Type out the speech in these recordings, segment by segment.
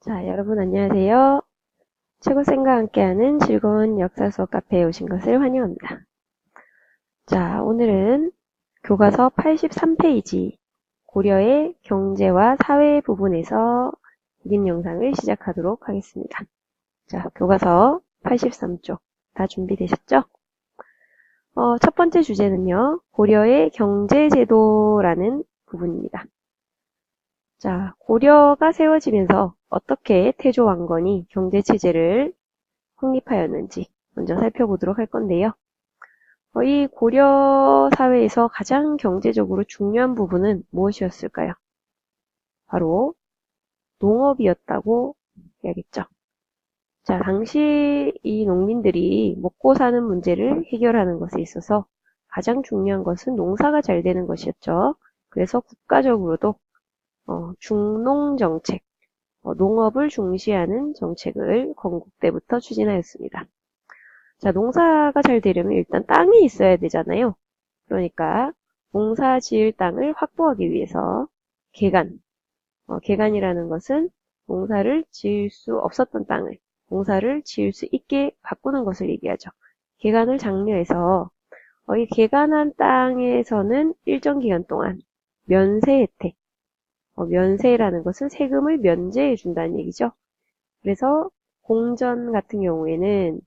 자, 여러분 안녕하세요. 최고쌤과 함께하는 즐거운 역사 수업 카페에 오신 것을 환영합니다. 자, 오늘은 교과서 83페이지 고려의 경제와 사회 부분에서 그림 영상을 시작하도록 하겠습니다. 자, 교과서 83쪽 다 준비되셨죠? 첫 번째 주제는요, 고려의 경제제도라는 부분입니다. 자, 고려가 세워지면서 어떻게 태조 왕건이 경제체제를 확립하였는지 먼저 살펴보도록 할 건데요. 이 고려 사회에서 가장 경제적으로 중요한 부분은 무엇이었을까요? 바로 농업이었다고 해야겠죠. 자, 당시 이 농민들이 먹고 사는 문제를 해결하는 것에 있어서 가장 중요한 것은 농사가 잘 되는 것이었죠. 그래서 국가적으로도 중농정책, 농업을 중시하는 정책을 건국때부터 추진하였습니다. 자, 농사가 잘 되려면 일단 땅이 있어야 되잖아요. 그러니까 농사 지을 땅을 확보하기 위해서 개간이라는 것은 농사를 지을 수 없었던 땅을 농사를 지을 수 있게 바꾸는 것을 얘기하죠. 개간을 장려해서 이 개간한 땅에서는 일정 기간 동안 면세 혜택, 면세라는 것은 세금을 면제해 준다는 얘기죠. 그래서 공전 같은 경우에는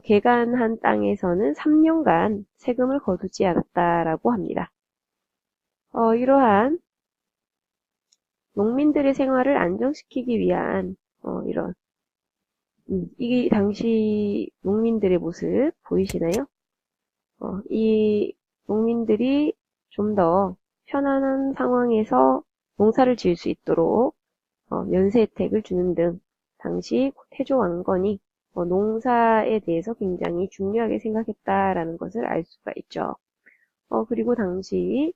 개간한 땅에서는 3년간 세금을 거두지 않았다라고 합니다. 이러한 농민들의 생활을 안정시키기 위한 이런 이 당시 농민들의 모습 보이시나요? 이 농민들이 좀 더 편안한 상황에서 농사를 지을 수 있도록 면세 혜택을 주는 등 당시 태조 왕건이 농사에 대해서 굉장히 중요하게 생각했다라는 것을 알 수가 있죠. 그리고 당시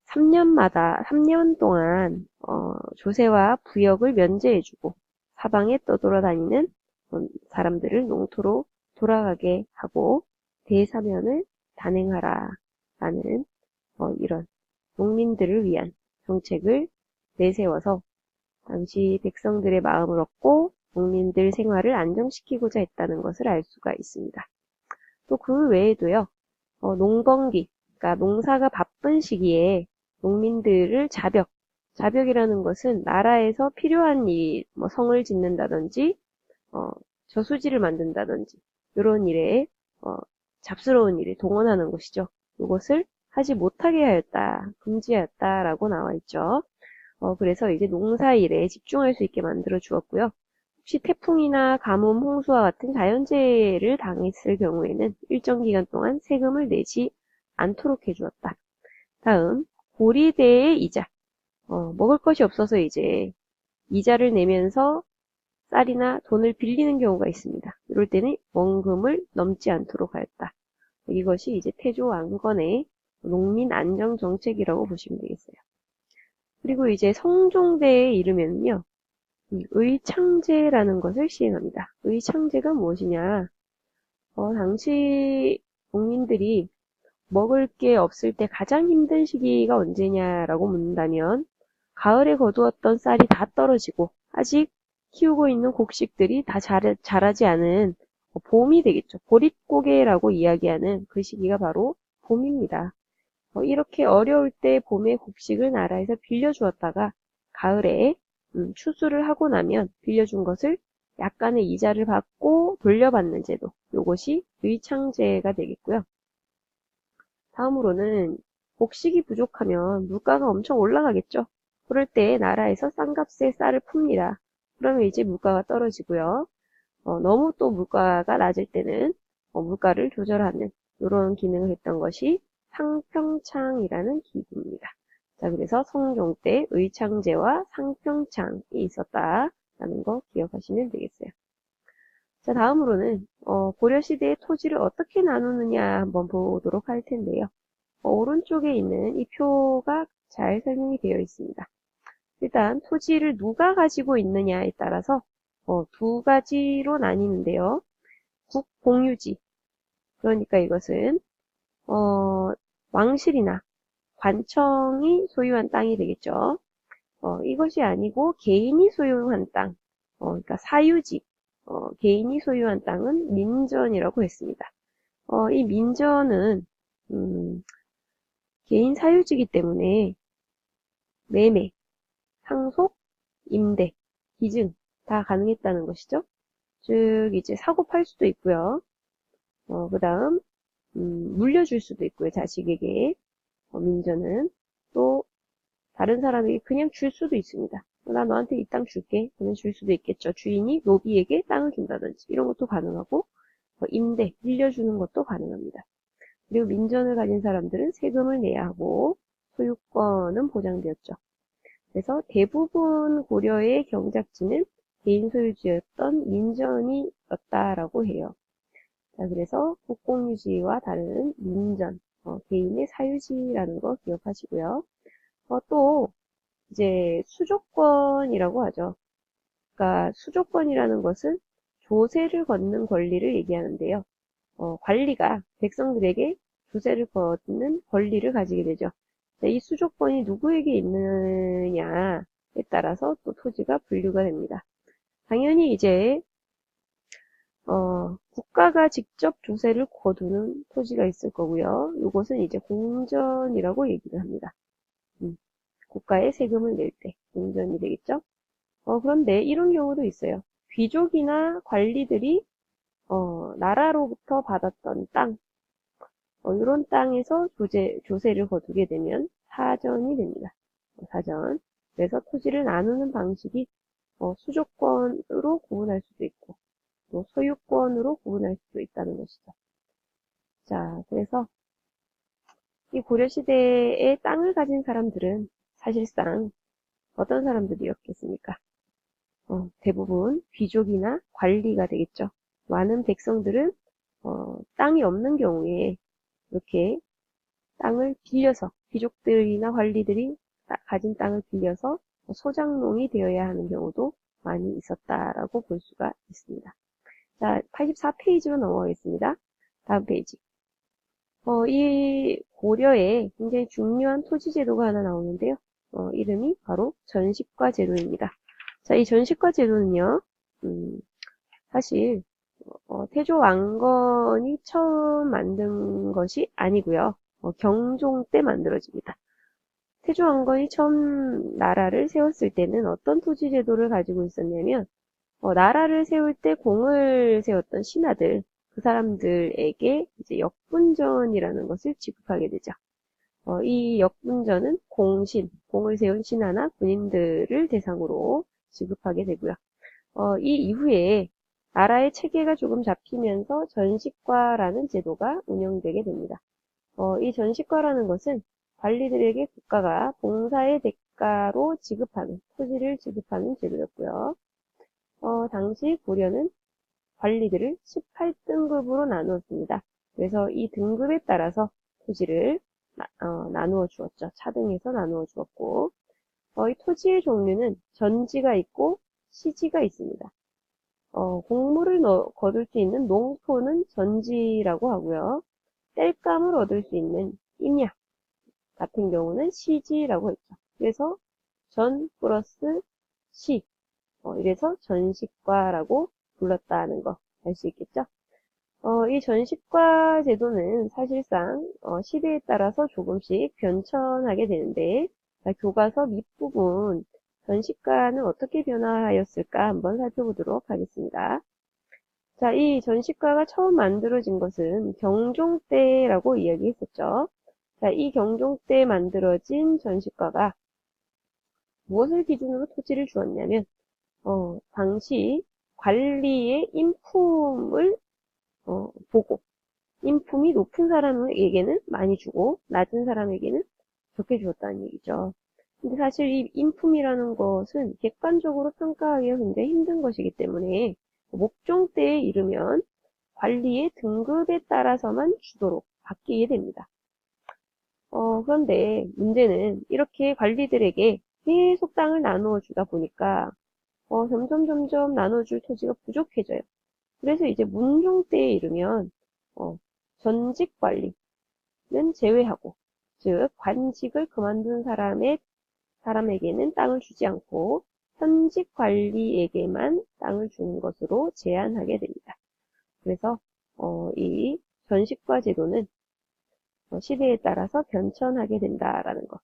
3년 동안 조세와 부역을 면제해주고 사방에 떠돌아다니는 사람들을 농토로 돌아가게 하고 대사면을 단행하라 라는 이런 농민들을 위한 정책을 내세워서 당시 백성들의 마음을 얻고 농민들 생활을 안정시키고자 했다는 것을 알 수가 있습니다. 또 그 외에도요, 농번기, 그러니까 농사가 바쁜 시기에 농민들을 자벽이라는 것은 나라에서 필요한 일, 뭐 성을 짓는다든지, 저수지를 만든다든지, 이런 일에, 잡스러운 일에 동원하는 것이죠. 이것을 하지 못하게 하였다, 금지하였다라고 나와 있죠. 그래서 이제 농사일에 집중할 수 있게 만들어 주었고요. 혹시 태풍이나 가뭄, 홍수와 같은 자연재해를 당했을 경우에는 일정 기간 동안 세금을 내지 않도록 해주었다. 다음, 고리대의 이자. 먹을 것이 없어서 이제 이자를 내면서 쌀이나 돈을 빌리는 경우가 있습니다. 이럴 때는 원금을 넘지 않도록 하였다. 이것이 이제 태조 왕건의 농민 안정 정책이라고 보시면 되겠어요. 그리고 이제 성종대에 이르면요. 의창제라는 것을 시행합니다. 의창제가 무엇이냐? 당시 농민들이 먹을 게 없을 때 가장 힘든 시기가 언제냐라고 묻는다면 가을에 거두었던 쌀이 다 떨어지고 아직 키우고 있는 곡식들이 다 자라지 않은 봄이 되겠죠. 보릿고개라고 이야기하는 그 시기가 바로 봄입니다. 이렇게 어려울 때 봄에 곡식을 나라에서 빌려주었다가 가을에 추수를 하고 나면 빌려준 것을 약간의 이자를 받고 돌려받는 제도. 요것이 의창제가 되겠고요. 다음으로는 곡식이 부족하면 물가가 엄청 올라가겠죠. 그럴 때 나라에서 싼값에 쌀을 풉니다. 그러면 이제 물가가 떨어지고요. 너무 또 물가가 낮을 때는 물가를 조절하는 이런 기능을 했던 것이 상평창이라는 기구입니다. 자, 그래서 성종 때 의창제와 상평창이 있었다라는 거 기억하시면 되겠어요. 자, 다음으로는 고려시대의 토지를 어떻게 나누느냐 한번 보도록 할 텐데요. 오른쪽에 있는 이 표가 잘 설명이 되어 있습니다. 일단 토지를 누가 가지고 있느냐에 따라서 두 가지로 나뉘는데요. 국공유지, 그러니까 이것은 왕실이나 관청이 소유한 땅이 되겠죠. 이것이 아니고 개인이 소유한 땅, 그러니까 사유지, 개인이 소유한 땅은 민전이라고 했습니다. 이 민전은 개인 사유지이기 때문에 매매, 상속, 임대, 기증 다 가능했다는 것이죠. 즉 이제 사고 팔 수도 있고요. 그 다음 물려줄 수도 있고요. 자식에게 민전은 또 다른 사람에게 그냥 줄 수도 있습니다. 나 너한테 이 땅 줄게. 그러면 줄 수도 있겠죠. 주인이 노비에게 땅을 준다든지 이런 것도 가능하고 임대, 빌려주는 것도 가능합니다. 그리고 민전을 가진 사람들은 세금을 내야 하고 소유권은 보장되었죠. 그래서 대부분 고려의 경작지는 개인 소유지였던 민전이었다라고 해요. 자, 그래서 국공유지와 다른 민전, 개인의 사유지라는 거 기억하시고요. 또 이제 수조권이라고 하죠. 그러니까 수조권이라는 것은 조세를 걷는 권리를 얘기하는데요. 관리가 백성들에게 조세를 걷는 권리를 가지게 되죠. 자, 이 수조권이 누구에게 있느냐에 따라서 또 토지가 분류가 됩니다. 당연히 이제 국가가 직접 조세를 거두는 토지가 있을 거고요. 이것은 이제 공전이라고 얘기를 합니다. 국가에 세금을 낼 때 공전이 되겠죠. 그런데 이런 경우도 있어요. 귀족이나 관리들이 나라로부터 받았던 땅, 이런 땅에서 조세를 거두게 되면 사전이 됩니다. 사전. 그래서 토지를 나누는 방식이 수조권으로 구분할 수도 있고 또 소유권으로 구분할 수도 있다는 것이죠. 자, 그래서 이 고려시대에 땅을 가진 사람들은 사실상 어떤 사람들이었겠습니까? 대부분 귀족이나 관리가 되겠죠. 많은 백성들은 땅이 없는 경우에 이렇게 땅을 빌려서 귀족들이나 관리들이 가진 땅을 빌려서 소장농이 되어야 하는 경우도 많이 있었다라고 볼 수가 있습니다. 자, 84페이지로 넘어가겠습니다. 다음 페이지. 이 고려에 굉장히 중요한 토지 제도가 하나 나오는데요. 이름이 바로 전식과 제도입니다. 자, 이 전식과 제도는요, 사실 태조 왕건이 처음 만든 것이 아니고요. 경종 때 만들어집니다. 태조 왕건이 처음 나라를 세웠을 때는 어떤 토지 제도를 가지고 있었냐면 나라를 세울 때 공을 세웠던 신하들, 그 사람들에게 이제 역분전이라는 것을 지급하게 되죠. 이 역분전은 공을 세운 신하나 군인들을 대상으로 지급하게 되고요. 이 이후에 나라의 체계가 조금 잡히면서 전식과라는 제도가 운영되게 됩니다. 이 전식과라는 것은 관리들에게 국가가 봉사의 대가로 토지를 지급하는 제도였고요. 당시 고려는 관리들을 18등급으로 나누었습니다. 그래서 이 등급에 따라서 토지를 나누어 주었죠. 차등해서 나누어 주었고, 이 토지의 종류는 전지가 있고 시지가 있습니다. 곡물을 거둘 수 있는 농토는 전지라고 하고요. 땔감을 얻을 수 있는 임야 같은 경우는 시지라고 했죠. 그래서 전 플러스 시, 이래서 전식과라고 불렀다는 거 알 수 있겠죠? 이 전식과 제도는 사실상 시대에 따라서 조금씩 변천하게 되는데 교과서 밑부분 전식과는 어떻게 변화하였을까 한번 살펴보도록 하겠습니다. 자, 이 전식과가 처음 만들어진 것은 경종 때라고 이야기했었죠. 자, 이 경종 때 만들어진 전식과가 무엇을 기준으로 토지를 주었냐면 당시 관리의 인품을 보고 인품이 높은 사람에게는 많이 주고 낮은 사람에게는 적게 주었다는 얘기죠. 근데 사실 이 인품이라는 것은 객관적으로 평가하기가 굉장히 힘든 것이기 때문에 목종 때에 이르면 관리의 등급에 따라서만 주도록 바뀌게 됩니다. 그런데 문제는 이렇게 관리들에게 계속 땅을 나누어 주다 보니까 점점 나눠줄 토지가 부족해져요. 그래서 이제 문종 때에 이르면 전직 관리는 제외하고 즉 관직을 그만둔 사람의 사람에게는 땅을 주지 않고 현직 관리에게만 땅을 주는 것으로 제한하게 됩니다. 그래서 이 전시과 제도는 시대에 따라서 변천하게 된다라는 것.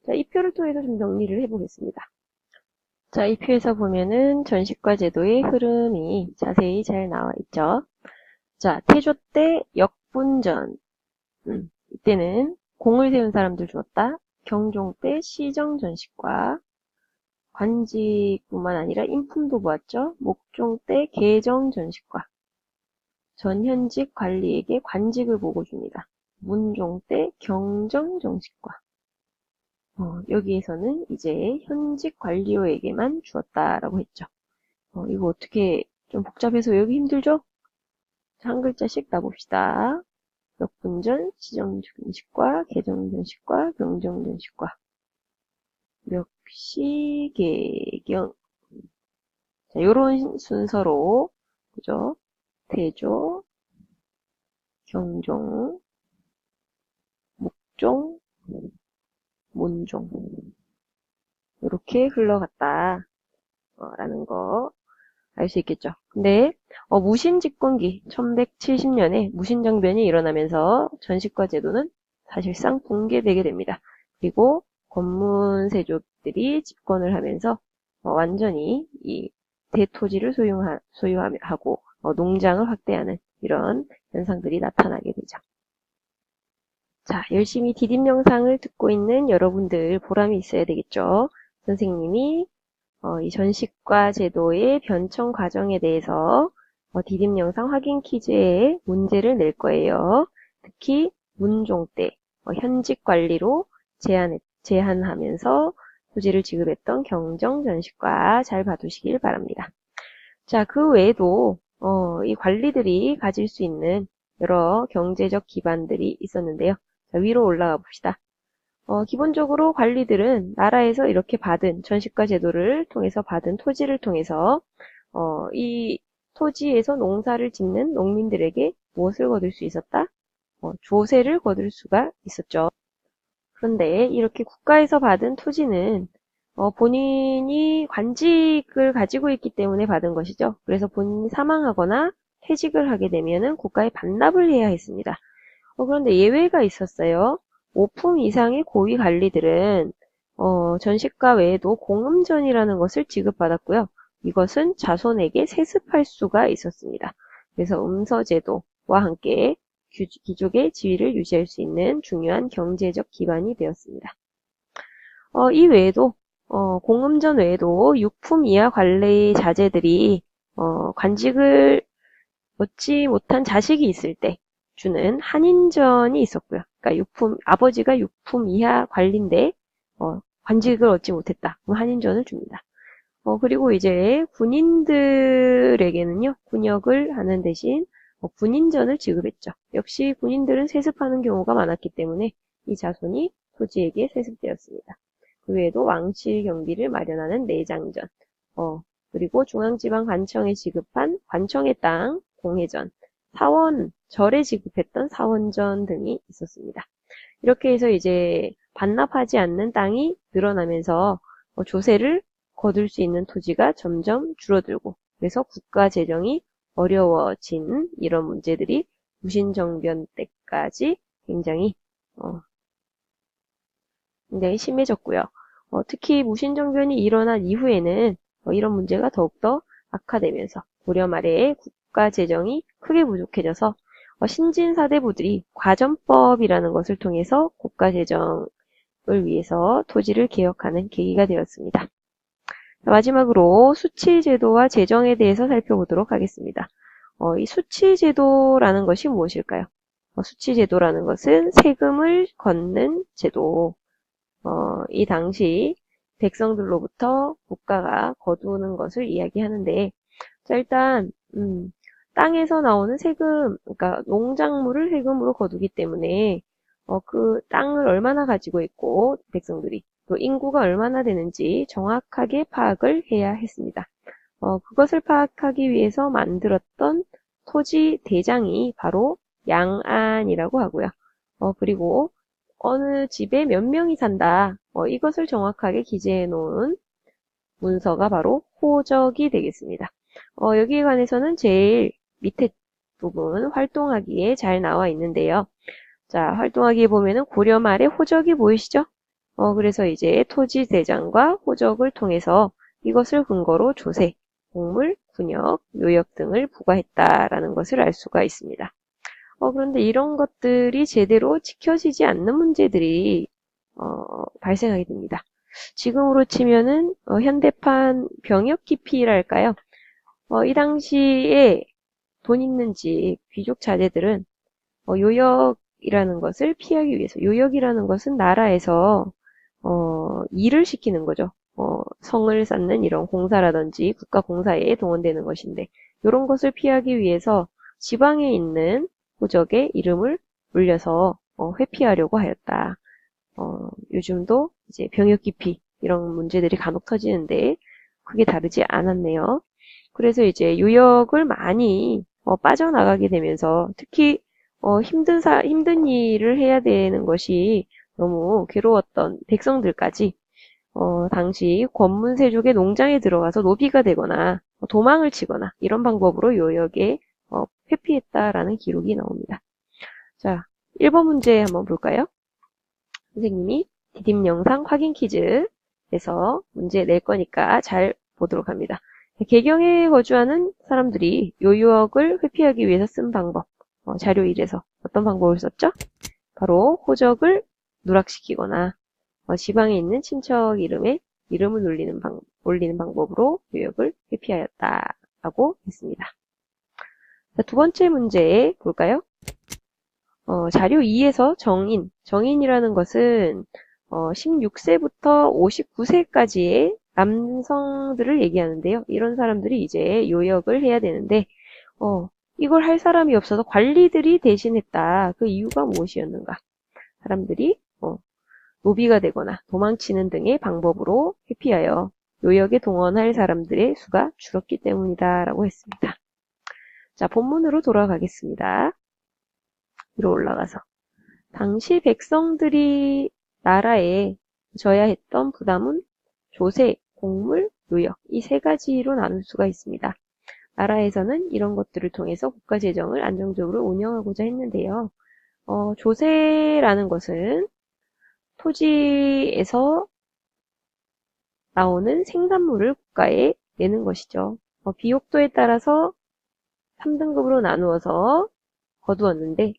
자, 이 표를 통해서 좀 정리를 해보겠습니다. 자, 이 표에서 보면은 전시과 제도의 흐름이 자세히 잘 나와 있죠. 자, 태조 때 역분전. 이때는 공을 세운 사람들 주었다. 경종 때 시정전시과. 관직뿐만 아니라 인품도 보았죠. 목종 때 계정전시과. 전현직 관리에게 관직을 보고 줍니다. 문종 때 경정정식과. 여기에서는 이제 현직 관리호에게만 주었다라고 했죠. 이거 어떻게 좀 복잡해서 외우기 힘들죠? 한 글자씩 따봅시다. 역분전, 시정전식과, 계정전식과, 경정전식과. 멱시계경. 자, 요런 순서로, 그죠? 태조, 경종, 목종, 문종. 이렇게 흘러갔다. 라는 거 알 수 있겠죠. 근데 무신집권기 1170년에 무신정변이 일어나면서 전시과 제도는 사실상 붕괴되게 됩니다. 그리고 권문세족들이 집권을 하면서 완전히 이 대토지를 소유하고 농장을 확대하는 이런 현상들이 나타나게 되죠. 자, 열심히 디딤 영상을 듣고 있는 여러분들 보람이 있어야 되겠죠. 선생님이 이 전시과 제도의 변천 과정에 대해서 디딤 영상 확인 퀴즈에 문제를 낼 거예요. 특히 문종 때 현직 관리로 제한하면서 토지를 지급했던 경정 전시과 잘 봐두시길 바랍니다. 자, 그 외에도 이 관리들이 가질 수 있는 여러 경제적 기반들이 있었는데요. 자, 위로 올라가 봅시다. 기본적으로 관리들은 나라에서 이렇게 받은 전시과 제도를 통해서 받은 토지를 통해서 이 토지에서 농사를 짓는 농민들에게 무엇을 거둘 수 있었다? 조세를 거둘 수가 있었죠. 그런데 이렇게 국가에서 받은 토지는 본인이 관직을 가지고 있기 때문에 받은 것이죠. 그래서 본인이 사망하거나 퇴직을 하게 되면은 국가에 반납을 해야 했습니다. 그런데 예외가 있었어요. 5품 이상의 고위 관리들은 전시과 외에도 공음전이라는 것을 지급받았고요. 이것은 자손에게 세습할 수가 있었습니다. 그래서 음서제도와 함께 귀족의 지위를 유지할 수 있는 중요한 경제적 기반이 되었습니다. 이 외에도 공음전 외에도 6품 이하 관리 자제들이 관직을 얻지 못한 자식이 있을 때 주는 한인전이 있었고요. 그러니까 아버지가 6품 이하 관리인데 관직을 얻지 못했다. 그럼 한인전을 줍니다. 그리고 이제 군인들에게는요, 군역을 하는 대신 군인전을 지급했죠. 역시 군인들은 세습하는 경우가 많았기 때문에 이 자손이 토지에게 세습되었습니다. 그 외에도 왕실 경비를 마련하는 내장전, 그리고 중앙지방관청에 지급한 관청의 땅, 공회전, 사원, 절에 지급했던 사원전 등이 있었습니다. 이렇게 해서 이제 반납하지 않는 땅이 늘어나면서 조세를 거둘 수 있는 토지가 점점 줄어들고, 그래서 국가 재정이 어려워진 이런 문제들이 무신정변 때까지 굉장히 심해졌고요. 특히 무신정변이 일어난 이후에는 이런 문제가 더욱더 악화되면서 고려 말에 국가 재정이 크게 부족해져서 신진 사대부들이 과전법이라는 것을 통해서 국가 재정을 위해서 토지를 개혁하는 계기가 되었습니다. 마지막으로 수치제도와 재정에 대해서 살펴보도록 하겠습니다. 이 수치제도라는 것이 무엇일까요? 수치제도라는 것은 세금을 걷는 제도. 이 당시 백성들로부터 국가가 거두는 것을 이야기하는데, 자, 일단 땅에서 나오는 세금, 그러니까 농작물을 세금으로 거두기 때문에 그 땅을 얼마나 가지고 있고 백성들이 또 인구가 얼마나 되는지 정확하게 파악을 해야 했습니다. 그것을 파악하기 위해서 만들었던 토지 대장이 바로 양안이라고 하고요. 그리고 어느 집에 몇 명이 산다. 이것을 정확하게 기재해 놓은 문서가 바로 호적이 되겠습니다. 여기에 관해서는 제일 밑에 부분 활동하기에 잘 나와 있는데요. 자, 활동하기에 보면은 고려 말에 호적이 보이시죠? 그래서 이제 토지대장과 호적을 통해서 이것을 근거로 조세, 공물, 군역, 요역 등을 부과했다라는 것을 알 수가 있습니다. 그런데 이런 것들이 제대로 지켜지지 않는 문제들이 발생하게 됩니다. 지금으로 치면은 현대판 병역 기피랄까요? 이 당시에 돈 있는 집 귀족 자제들은 요역이라는 것을 피하기 위해서 요역이라는 것은 나라에서 일을 시키는 거죠. 성을 쌓는 이런 공사라든지 국가 공사에 동원되는 것인데 이런 것을 피하기 위해서 지방에 있는 호적의 이름을 올려서 회피하려고 하였다. 요즘도 이제 병역 기피 이런 문제들이 간혹 터지는데 그게 다르지 않았네요. 그래서 이제 요역을 많이 빠져나가게 되면서 특히 힘든 일을 해야 되는 것이 너무 괴로웠던 백성들까지 당시 권문세족의 농장에 들어가서 노비가 되거나 도망을 치거나 이런 방법으로 요역에 회피했다라는 기록이 나옵니다. 자, 1번 문제 한번 볼까요? 선생님이 디딤 영상 확인 퀴즈에서 문제 낼 거니까 잘 보도록 합니다. 개경에 거주하는 사람들이 요역을 회피하기 위해서 쓴 방법. 자료 1에서 어떤 방법을 썼죠? 바로 호적을 누락시키거나 지방에 있는 친척 이름에 이름을 올리는 방법으로 요역을 회피하였다라고 했습니다. 자, 두 번째 문제 볼까요? 자료 2에서 정인이라는 것은 16세부터 59세까지의 남성들을 얘기하는데요. 이런 사람들이 이제 요역을 해야 되는데 이걸 할 사람이 없어서 관리들이 대신했다. 그 이유가 무엇이었는가? 사람들이 노비가 되거나 도망치는 등의 방법으로 회피하여 요역에 동원할 사람들의 수가 줄었기 때문이다 라고 했습니다. 자, 본문으로 돌아가겠습니다. 위로 올라가서 당시 백성들이 나라에 져야 했던 부담은 조세, 공물, 요역 이 세 가지로 나눌 수가 있습니다. 나라에서는 이런 것들을 통해서 국가 재정을 안정적으로 운영하고자 했는데요. 조세라는 것은 토지에서 나오는 생산물을 국가에 내는 것이죠. 비옥도에 따라서 3등급으로 나누어서 거두었는데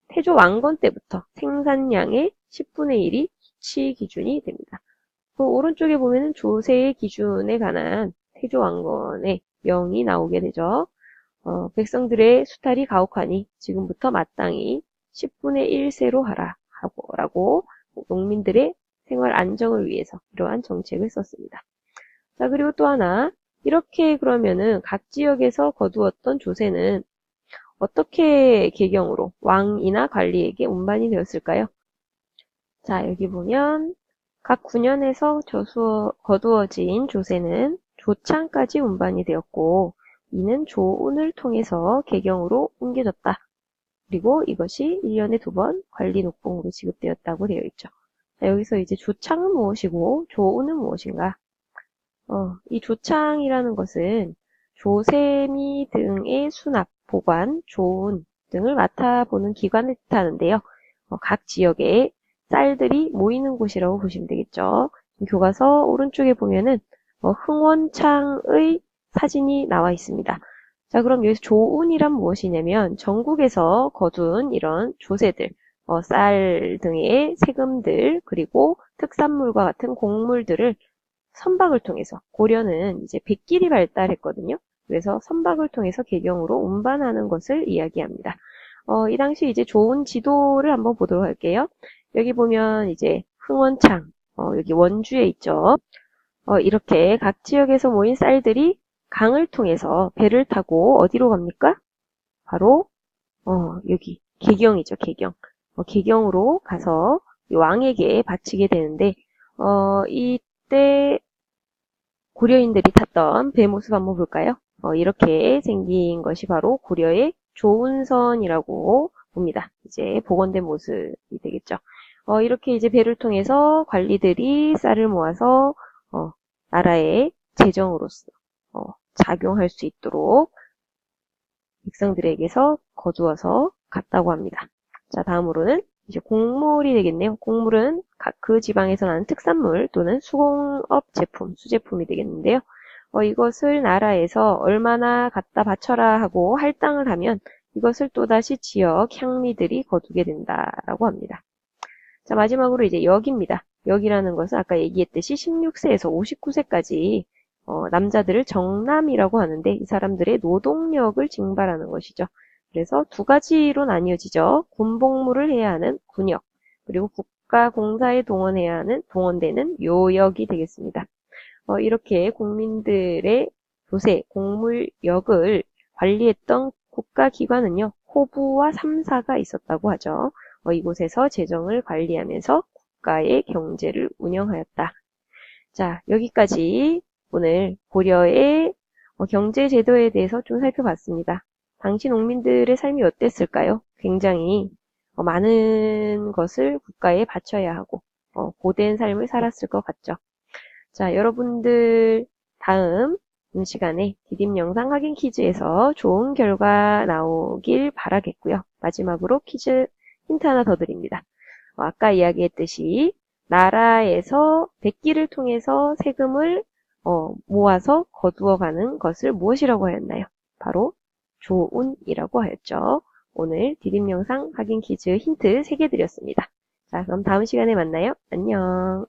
태조 왕건 때부터 생산량의 10분의 1이 수치 기준이 됩니다. 오른쪽에 보면은 조세의 기준에 관한 태조 왕건의 명이 나오게 되죠. 백성들의 수탈이 가혹하니 지금부터 마땅히 10분의 1세로 하라 라고 농민들의 생활 안정을 위해서 이러한 정책을 썼습니다. 자, 그리고 또 하나 이렇게 그러면은 각 지역에서 거두었던 조세는 어떻게 계경으로 왕이나 관리에게 운반이 되었을까요? 자, 여기 보면 각 군현에서 거두어진 조세는 조창까지 운반이 되었고 이는 조운을 통해서 계경으로 옮겨졌다. 그리고 이것이 1년에 2번 관리 녹봉으로 지급되었다고 되어 있죠. 자, 여기서 이제 조창은 무엇이고 조운은 무엇인가? 이 조창이라는 것은 조세미 등의 수납, 보관, 조운 등을 맡아보는 기관을 뜻하는데요. 각 지역에 쌀들이 모이는 곳이라고 보시면 되겠죠. 교과서 오른쪽에 보면은 흥원창의 사진이 나와 있습니다. 자, 그럼 여기서 조운이란 무엇이냐면 전국에서 거둔 이런 조세들, 쌀 등의 세금들, 그리고 특산물과 같은 곡물들을 선박을 통해서, 고려는 이제 백길이 발달했거든요. 그래서 선박을 통해서 계경으로 운반하는 것을 이야기합니다. 이 당시 이제 좋은 지도를 한번 보도록 할게요. 여기 보면 이제 흥원창, 여기 원주에 있죠. 이렇게 각 지역에서 모인 쌀들이 강을 통해서 배를 타고 어디로 갑니까? 바로 여기 계경이죠, 계경. 계경으로 가서 왕에게 바치게 되는데 이때 고려인들이 탔던 배 모습 한번 볼까요? 이렇게 생긴 것이 바로 고려의 조운선이라고 봅니다. 이제 복원된 모습이 되겠죠. 이렇게 이제 배를 통해서 관리들이 쌀을 모아서 나라의 재정으로서 작용할 수 있도록 백성들에게서 거두어서 갔다고 합니다. 자, 다음으로는 이제 곡물이 되겠네요. 곡물은 각 그 지방에서 나는 특산물 또는 수공업 제품, 수제품이 되겠는데요. 이것을 나라에서 얼마나 갖다 바쳐라 하고 할당을 하면 이것을 또다시 지역 향리들이 거두게 된다라고 합니다. 자, 마지막으로 이제 역입니다. 역이라는 것은 아까 얘기했듯이 16세에서 59세까지 남자들을 정남이라고 하는데 이 사람들의 노동력을 징발하는 것이죠. 그래서 두 가지로 나뉘어지죠. 군복무를 해야 하는 군역, 그리고 국가공사에 동원되는 요역이 되겠습니다. 이렇게 국민들의 조세, 곡물역을 관리했던 국가기관은요, 호부와 삼사가 있었다고 하죠. 이곳에서 재정을 관리하면서 국가의 경제를 운영하였다. 자, 여기까지 오늘 고려의 경제제도에 대해서 좀 살펴봤습니다. 당시 농민들의 삶이 어땠을까요? 굉장히 많은 것을 국가에 바쳐야 하고 고된 삶을 살았을 것 같죠. 자, 여러분들 다음 시간에 디딤 영상 확인 퀴즈에서 좋은 결과 나오길 바라겠고요. 마지막으로 퀴즈 힌트 하나 더 드립니다. 아까 이야기했듯이 나라에서 백기를 통해서 세금을 모아서 거두어가는 것을 무엇이라고 하였나요? 바로 조운이라고 하였죠. 오늘 디딤 영상 확인 퀴즈 힌트 3개 드렸습니다. 자, 그럼 다음 시간에 만나요. 안녕.